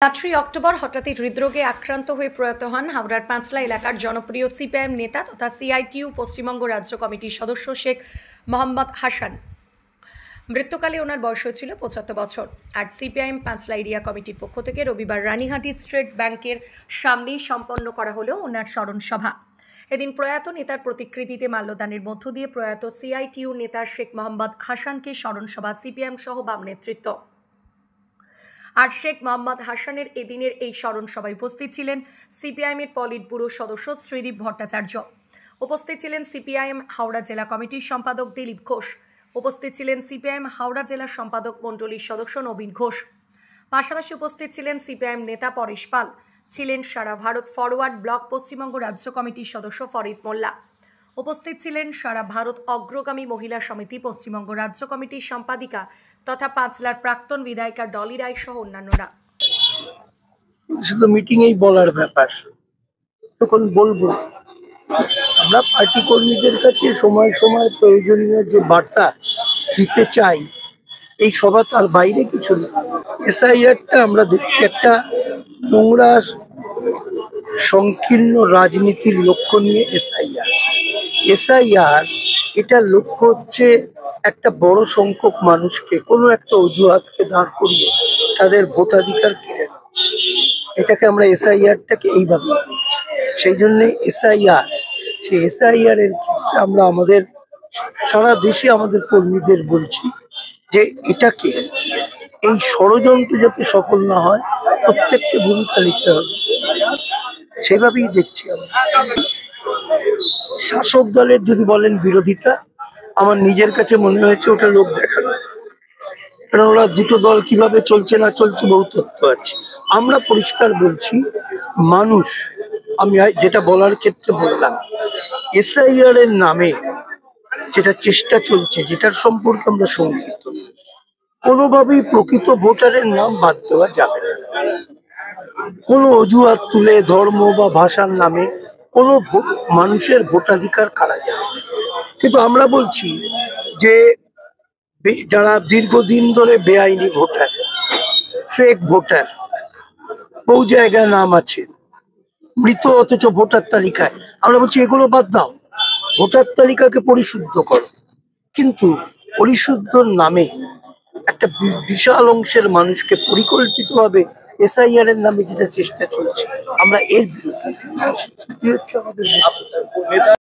8ই October হঠাৎই হৃদরোগে আক্রান্ত হয়ে প্রয়াত হন হাওড়ার পাঁচলা এলাকার জনপ্রিয় সিপিআইএম নেতা তথা সিআইটিইউ পশ্চিমবঙ্গ রাজ্য কমিটির সদস্য শেখ মোহাম্মদ হাসান। মৃত্যুকালে ওনার বয়স হয়েছিল ৭৫ বছর। আর সিপিআইএম পাঁচলা এরিয়া কমিটির পক্ষ থেকে রবিবার রানীহাটি স্টেট ব্যাংকের সামনেই সম্পন্ন করা হলো ওনার স্মরণ সভা। এদিন প্রয়াত নেতার প্রতিকৃতিতে মাল্যদানের মধ্য দিয়ে প্রয়াত সিআইটিইউ নেতা শেখ মোহাম্মদ হাসানকে স্মরণ সভা সিপিএম সহ বাম নেতৃত্ব। আর শেখ মোহাম্মদ হাসানের এদিনের এই স্মরণ সভায় উপস্থিত ছিলেন সিপিআইএমের পলিট ব্যুরো সদস্য শ্রীদীপ ভট্টাচার্য, উপস্থিত ছিলেন সিপিআইএম হাওড়া জেলা কমিটির সম্পাদক দিলীপ ঘোষ, উপস্থিত ছিলেন সিপিআইএম হাওড়া জেলা সম্পাদক মণ্ডলীর সদস্য নবীন ঘোষ, পাশাপাশি উপস্থিত ছিলেন সিপিআইএম নেতা পরেশ পাল, ছিলেন সারা ভারত ফরওয়ার্ড ব্লক পশ্চিমবঙ্গ রাজ্য কমিটির সদস্য ফরিদ মোল্লা, উপস্থিত ছিলেন সারা ভারত অগ্রগামী মহিলা সমিতি পশ্চিমবঙ্গ রাজ্য কমিটির সম্পাদিকা তথা পাঁচলার প্রাক্তন বিধায়িকা ডলি রায় সহ অন্যান্যরা। শুধু মিটিং এই বলার ব্যাপার, তখন বলবো আমরা পার্টি কর্মীদের কাছে সময় সময় প্রয়োজনীয় যে বার্তা দিতে চাই, এই সভা তার বাইরে কিছু না। এসআইআরটা আমরা দেখছি একটা নোংরা সংকীর্ণ রাজনীতির লক্ষ্য নিয়ে এসআইআর এটার লক্ষ্য হচ্ছে একটা বড় সংখ্যক মানুষকে কোনো একটা অজুহাতকে দাঁড় করিয়ে তাদের ভোটাধিকার কেড়ে নেওয়া। এটাকে আমরা এসআইআরটাকে এইভাবে দেখছি। সেই জন্য এসআইআর এর ক্ষেত্রে আমরা আমাদের সারা দেশে আমাদের কর্মীদের বলছি যে এটাকে এই ষড়যন্ত্র যাতে সফল না হয় প্রত্যেককে ভূমিকা নিতে হবে, সেভাবেই দেখছি আমরা। শাসক দলের যদি বলেন বিরোধিতা, আমার নিজের কাছে মনে হয়েছে ওটা লোক দেখানো, কারণ ওরা দুটো দল কিভাবে চলছে না চলছে বহু তথ্য আছে। আমরা পরিষ্কার বলছি, মানুষ, আমি যেটা বলার ক্ষেত্রে বললাম, এসআইআর এর নামে যেটা চেষ্টা চলছে, যেটার সম্পর্কে আমরা শঙ্কিত, কোনোভাবেই প্রকৃত ভোটারের নাম বাদ দেওয়া যাবে না। কোনো অজুহাত তুলে ধর্ম বা ভাষার নামে কোনো মানুষের ভোটাধিকার কাড়া যাবে না। কিন্তু আমরা বলছি যে যারা দীর্ঘদিন ধরে বেআইনি ভোটার, ফেক ভোটার, বহু জায়গায় নাম আছে মৃত অথচ ভোটার তালিকায়, আমরা বলছি এগুলো বাদ দাও, ভোটার তালিকাকে পরিশুদ্ধ করো। কিন্তু পরিশুদ্ধর নামে একটা বিশাল অংশের মানুষকে পরিকল্পিতভাবে এসআইআর এর নামে যেটা চেষ্টা চলছে, আমরা এর বিরুদ্ধে।